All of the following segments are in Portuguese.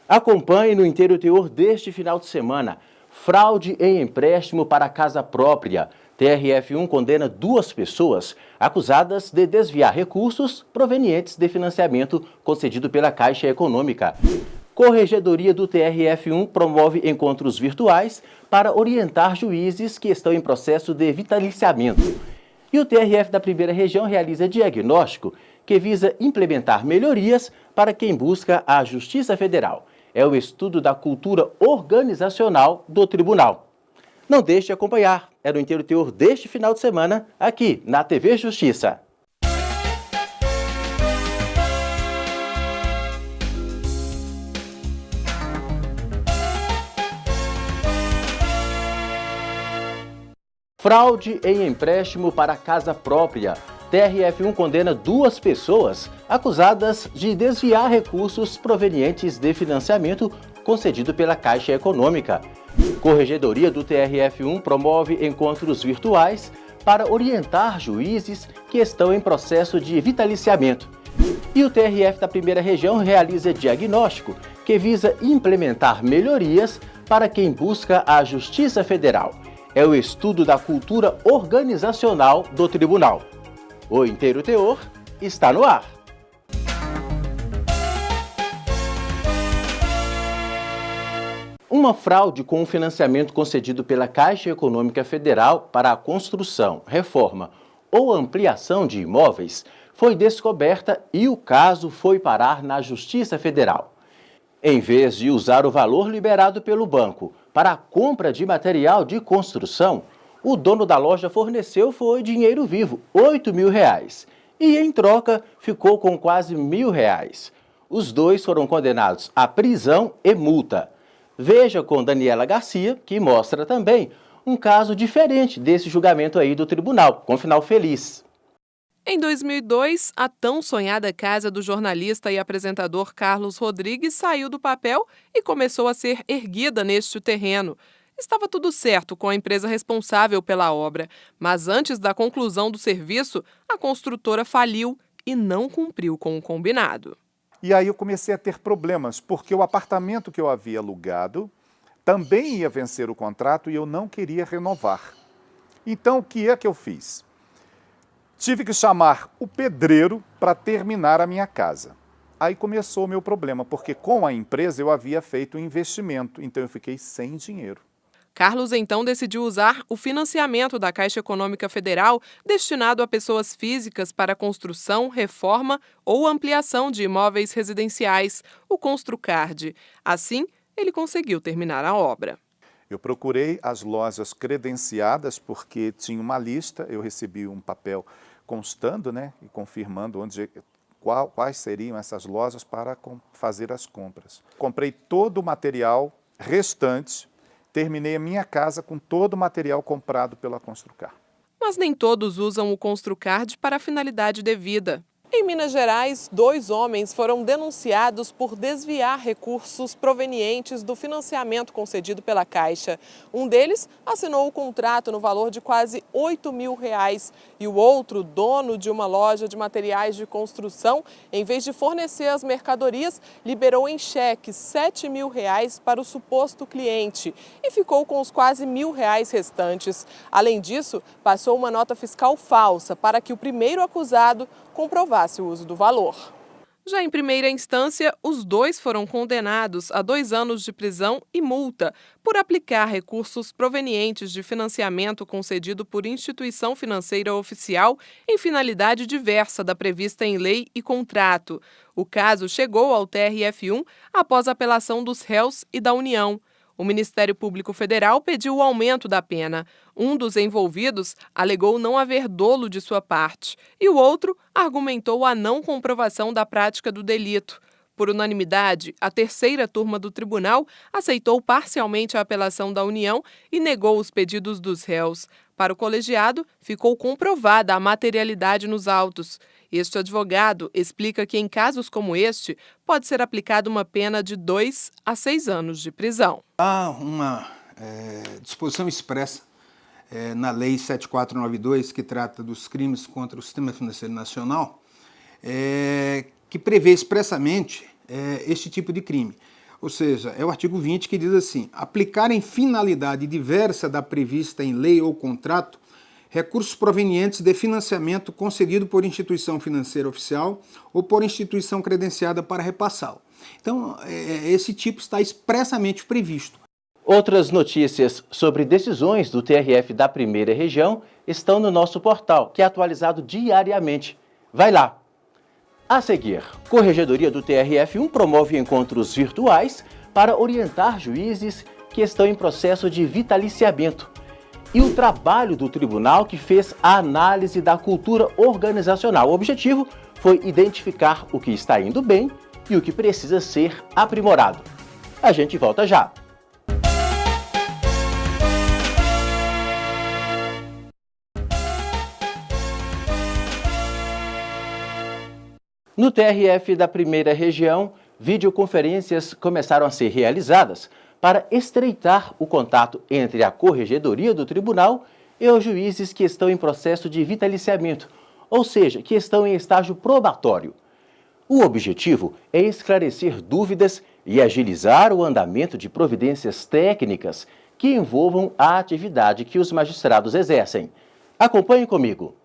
Acompanhe no inteiro teor deste final de semana. Fraude em empréstimo para casa própria. TRF1 condena 2 pessoas acusadas de desviar recursos provenientes de financiamento concedido pela Caixa Econômica. Corregedoria do TRF1 promove encontros virtuais para orientar juízes que estão em processo de vitaliciamento. E o TRF da Primeira Região realiza diagnóstico que visa implementar melhorias para quem busca a Justiça Federal. É o estudo da cultura organizacional do Tribunal. Não deixe de acompanhar. É no inteiro teor deste final de semana, aqui na TV Justiça. Fraude em empréstimo para casa própria. TRF1 condena 2 pessoas acusadas de desviar recursos provenientes de financiamento concedido pela Caixa Econômica. Corregedoria do TRF1 promove encontros virtuais para orientar juízes que estão em processo de vitaliciamento. E o TRF da Primeira Região realiza diagnóstico que visa implementar melhorias para quem busca a Justiça Federal. É o estudo da cultura organizacional do Tribunal. O inteiro teor está no ar. Uma fraude com o financiamento concedido pela Caixa Econômica Federal para a construção, reforma ou ampliação de imóveis foi descoberta e o caso foi parar na Justiça Federal. Em vez de usar o valor liberado pelo banco para a compra de material de construção, o dono da loja forneceu foi dinheiro vivo, R$ 8.000, e em troca ficou com quase R$ 1.000. Os 2 foram condenados à prisão e multa. Veja com Daniela Garcia, que mostra também um caso diferente desse julgamento aí do tribunal, com final feliz. Em 2002, a tão sonhada casa do jornalista e apresentador Carlos Rodrigues saiu do papel e começou a ser erguida neste terreno. Estava tudo certo com a empresa responsável pela obra, mas antes da conclusão do serviço, a construtora faliu e não cumpriu com o combinado. E aí eu comecei a ter problemas, porque o apartamento que eu havia alugado também ia vencer o contrato e eu não queria renovar. Então, o que é que eu fiz? Tive que chamar o pedreiro para terminar a minha casa. Aí começou o meu problema, porque com a empresa eu havia feito um investimento, então eu fiquei sem dinheiro. Carlos então decidiu usar o financiamento da Caixa Econômica Federal destinado a pessoas físicas para construção, reforma ou ampliação de imóveis residenciais, o Construcard. Assim, ele conseguiu terminar a obra. Eu procurei as lojas credenciadas porque tinha uma lista, eu recebi um papel constando, e confirmando quais seriam essas lojas para fazer as compras. Comprei todo o material restante. Terminei a minha casa com todo o material comprado pela Construcard. Mas nem todos usam o Construcard para a finalidade devida. Em Minas Gerais, 2 homens foram denunciados por desviar recursos provenientes do financiamento concedido pela Caixa. Um deles assinou o contrato no valor de quase R$ 8.000 e o outro, dono de uma loja de materiais de construção, em vez de fornecer as mercadorias, liberou em cheque R$ 7.000 para o suposto cliente e ficou com os quase R$ 1.000 restantes. Além disso, passou uma nota fiscal falsa para que o primeiro acusado comprovasse o uso do valor. Já em primeira instância, os 2 foram condenados a 2 anos de prisão e multa por aplicar recursos provenientes de financiamento concedido por instituição financeira oficial em finalidade diversa da prevista em lei e contrato. O caso chegou ao TRF1 após apelação dos réus e da União. O Ministério Público Federal pediu o aumento da pena. Um dos envolvidos alegou não haver dolo de sua parte e o outro argumentou a não comprovação da prática do delito. Por unanimidade, a terceira turma do tribunal aceitou parcialmente a apelação da União e negou os pedidos dos réus. Para o colegiado, ficou comprovada a materialidade nos autos. Este advogado explica que, em casos como este, pode ser aplicada uma pena de 2 a 6 anos de prisão. Há uma disposição expressa na Lei 7492, que trata dos crimes contra o sistema financeiro nacional, que prevê expressamente este tipo de crime. Ou seja, é o artigo 20 que diz assim: aplicar em finalidade diversa da prevista em lei ou contrato recursos provenientes de financiamento concedido por instituição financeira oficial ou por instituição credenciada para repassá-lo. Então, esse tipo está expressamente previsto. Outras notícias sobre decisões do TRF da Primeira Região estão no nosso portal, que é atualizado diariamente. Vai lá! A seguir, Corregedoria do TRF1 promove encontros virtuais para orientar juízes que estão em processo de vitaliciamento. E o trabalho do tribunal que fez a análise da cultura organizacional. O objetivo foi identificar o que está indo bem e o que precisa ser aprimorado. A gente volta já! No TRF da Primeira Região, videoconferências começaram a ser realizadas para estreitar o contato entre a Corregedoria do Tribunal e os juízes que estão em processo de vitaliciamento, ou seja, que estão em estágio probatório. O objetivo é esclarecer dúvidas e agilizar o andamento de providências técnicas que envolvam a atividade que os magistrados exercem. Acompanhe comigo.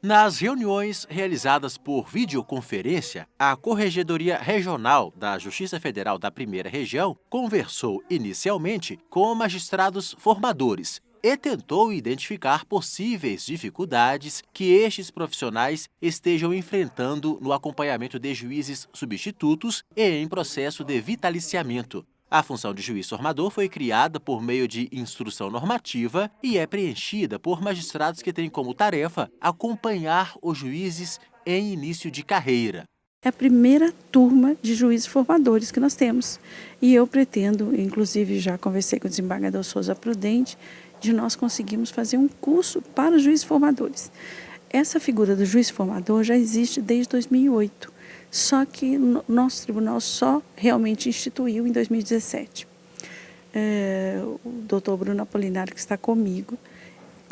Nas reuniões realizadas por videoconferência, a Corregedoria Regional da Justiça Federal da Primeira Região conversou inicialmente com magistrados formadores e tentou identificar possíveis dificuldades que estes profissionais estejam enfrentando no acompanhamento de juízes substitutos e em processo de vitaliciamento. A função de juiz formador foi criada por meio de instrução normativa e é preenchida por magistrados que têm como tarefa acompanhar os juízes em início de carreira. É a primeira turma de juízes formadores que nós temos. E eu pretendo, inclusive já conversei com o desembargador Souza Prudente, de nós conseguirmos fazer um curso para os juízes formadores. Essa figura do juiz formador já existe desde 2008. Só que nosso tribunal só realmente instituiu em 2017. O doutor Bruno Apolinário, que está comigo,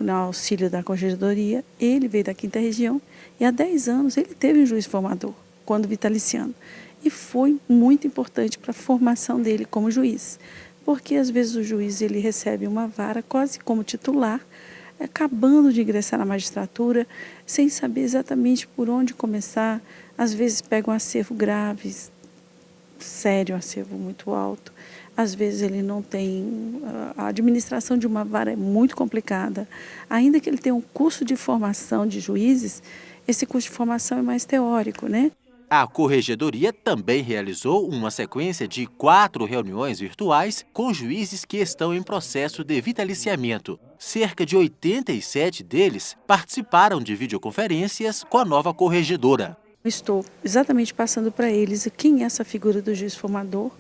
no auxílio da Corregedoria, ele veio da 5ª Região e há 10 anos ele teve um juiz formador, quando vitaliciando. E foi muito importante para a formação dele como juiz, porque às vezes o juiz ele recebe uma vara quase como titular, acabando de ingressar na magistratura, sem saber exatamente por onde começar. Às vezes pega um acervo grave, sério, um acervo muito alto. Às vezes ele não tem... A administração de uma vara é muito complicada. Ainda que ele tenha um curso de formação de juízes, esse curso de formação é mais teórico, né? A Corregedoria também realizou uma sequência de 4 reuniões virtuais com juízes que estão em processo de vitaliciamento. Cerca de 87 deles participaram de videoconferências com a nova corregedora. Estou exatamente passando para eles quem é essa figura do juiz formador.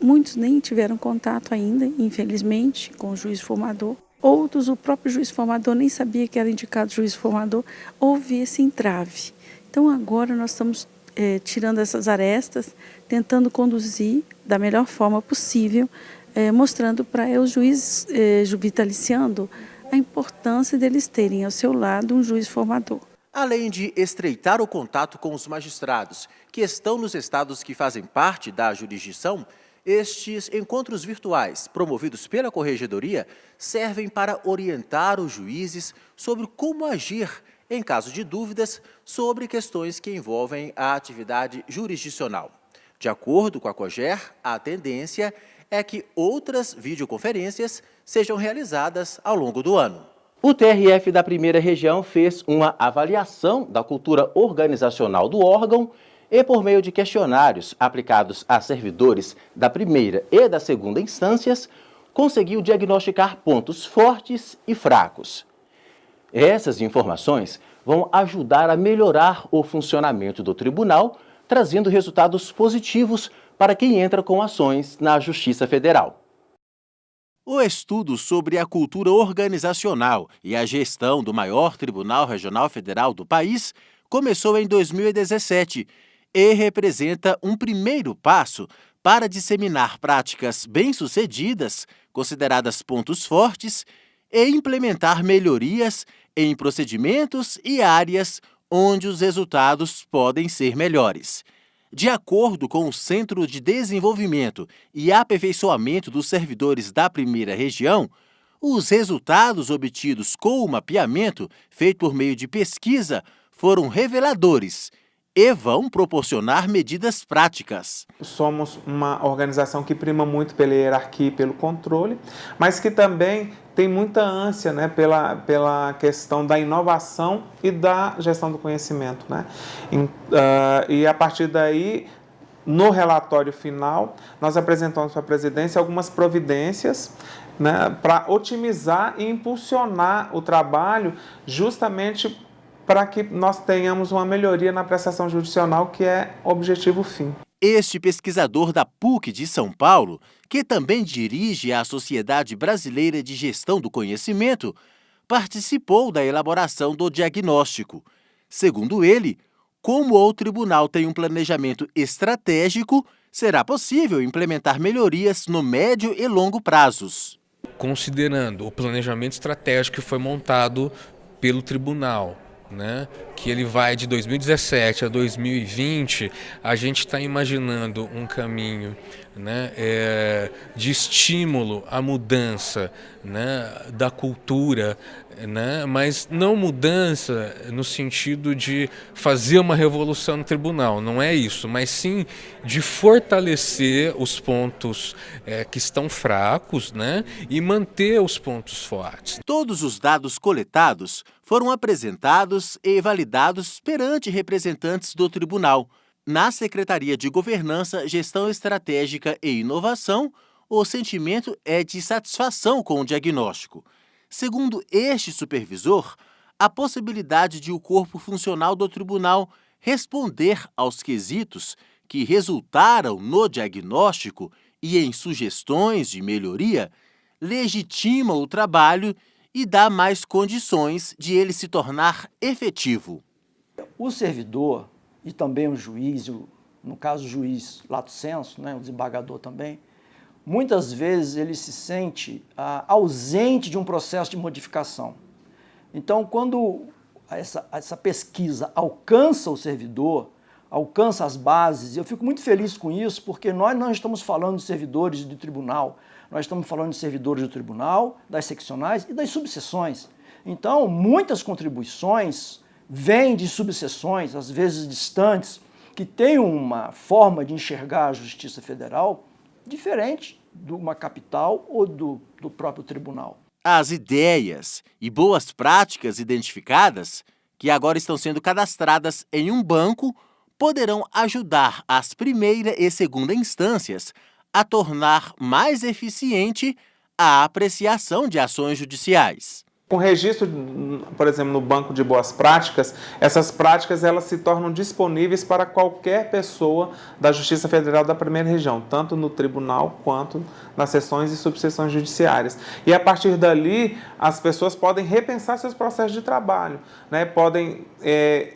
Muitos nem tiveram contato ainda, infelizmente, com o juiz formador. Outros, o próprio juiz formador nem sabia que era indicado juiz formador. Houve esse entrave. Então agora nós estamos tirando essas arestas, tentando conduzir da melhor forma possível, mostrando para os juízes vitaliciando a importância deles terem ao seu lado um juiz formador. Além de estreitar o contato com os magistrados que estão nos estados que fazem parte da jurisdição, estes encontros virtuais, promovidos pela Corregedoria, servem para orientar os juízes sobre como agir em caso de dúvidas sobre questões que envolvem a atividade jurisdicional. De acordo com a COGER, a tendência é que outras videoconferências sejam realizadas ao longo do ano. O TRF da Primeira Região fez uma avaliação da cultura organizacional do órgão e, por meio de questionários aplicados a servidores da primeira e da segunda instâncias, conseguiu diagnosticar pontos fortes e fracos. Essas informações vão ajudar a melhorar o funcionamento do tribunal, trazendo resultados positivos para quem entra com ações na Justiça Federal. O estudo sobre a cultura organizacional e a gestão do maior Tribunal Regional Federal do país começou em 2017 e representa um primeiro passo para disseminar práticas bem-sucedidas, consideradas pontos fortes, e implementar melhorias em procedimentos e áreas onde os resultados podem ser melhores. De acordo com o Centro de Desenvolvimento e Aperfeiçoamento dos Servidores da Primeira Região, os resultados obtidos com o mapeamento feito por meio de pesquisa foram reveladores e vão proporcionar medidas práticas. Somos uma organização que prima muito pela hierarquia e pelo controle, mas que também tem muita ânsia, né, pela questão da inovação e da gestão do conhecimento, né? E a partir daí, no relatório final, nós apresentamos para a presidência algumas providências, né, para otimizar e impulsionar o trabalho justamente para que nós tenhamos uma melhoria na prestação jurisdicional, que é o objetivo fim. Este pesquisador da PUC de São Paulo, que também dirige a Sociedade Brasileira de Gestão do Conhecimento, participou da elaboração do diagnóstico. Segundo ele, como o tribunal tem um planejamento estratégico, será possível implementar melhorias no médio e longo prazos. Considerando o planejamento estratégico que foi montado pelo tribunal, né, que ele vai de 2017 a 2020, a gente está imaginando um caminho, né, de estímulo à mudança, né, da cultura, né, mas não mudança no sentido de fazer uma revolução no tribunal, não é isso, mas sim de fortalecer os pontos que estão fracos, né, e manter os pontos fortes. Todos os dados coletados foram apresentados e validados perante representantes do tribunal. Na Secretaria de Governança, Gestão Estratégica e Inovação, o sentimento é de satisfação com o diagnóstico. Segundo este supervisor, a possibilidade de o corpo funcional do tribunal responder aos quesitos que resultaram no diagnóstico e em sugestões de melhoria legitima o trabalho e dá mais condições de ele se tornar efetivo. O servidor e também o juiz, no caso o juiz lato sensu, né, o desembargador também, muitas vezes ele se sente ausente de um processo de modificação. Então, quando essa pesquisa alcança o servidor, alcança as bases, eu fico muito feliz com isso, porque nós não estamos falando de servidores do tribunal, nós estamos falando de servidores do tribunal, das seccionais e das subseções. Então, muitas contribuições vêm de subseções, às vezes distantes, que têm uma forma de enxergar a Justiça Federal diferente de uma capital ou do próprio tribunal. As ideias e boas práticas identificadas, que agora estão sendo cadastradas em um banco, poderão ajudar as primeira e segunda instâncias a tornar mais eficiente a apreciação de ações judiciais. Com registro, por exemplo, no banco de boas práticas, essas práticas elas se tornam disponíveis para qualquer pessoa da Justiça Federal da Primeira Região, tanto no tribunal quanto nas seções e subseções judiciárias. E a partir dali, as pessoas podem repensar seus processos de trabalho, né? Podem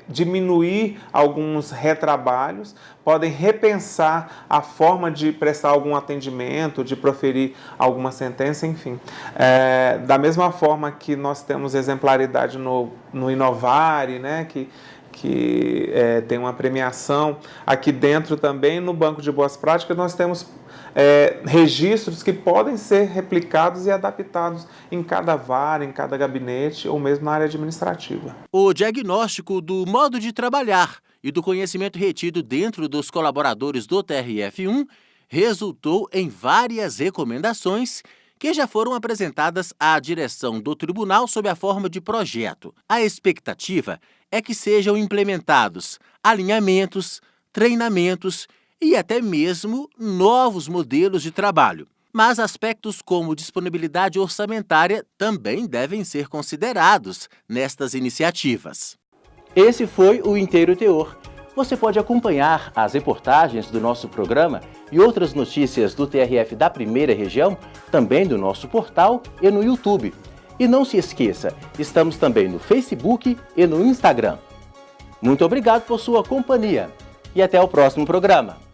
diminuir alguns retrabalhos, podem repensar a forma de prestar algum atendimento, de proferir alguma sentença, enfim. Da mesma forma que nós temos exemplaridade no Inovare, né, que tem uma premiação, aqui dentro também, no Banco de Boas Práticas, nós temos registros que podem ser replicados e adaptados em cada vara, em cada gabinete ou mesmo na área administrativa. O diagnóstico do modo de trabalhar e do conhecimento retido dentro dos colaboradores do TRF1 resultou em várias recomendações que já foram apresentadas à direção do tribunal sob a forma de projeto. A expectativa é que sejam implementados alinhamentos, treinamentos e até mesmo novos modelos de trabalho. Mas aspectos como disponibilidade orçamentária também devem ser considerados nestas iniciativas. Esse foi o Inteiro Teor. Você pode acompanhar as reportagens do nosso programa e outras notícias do TRF da Primeira Região, também do nosso portal e no YouTube. E não se esqueça, estamos também no Facebook e no Instagram. Muito obrigado por sua companhia e até o próximo programa.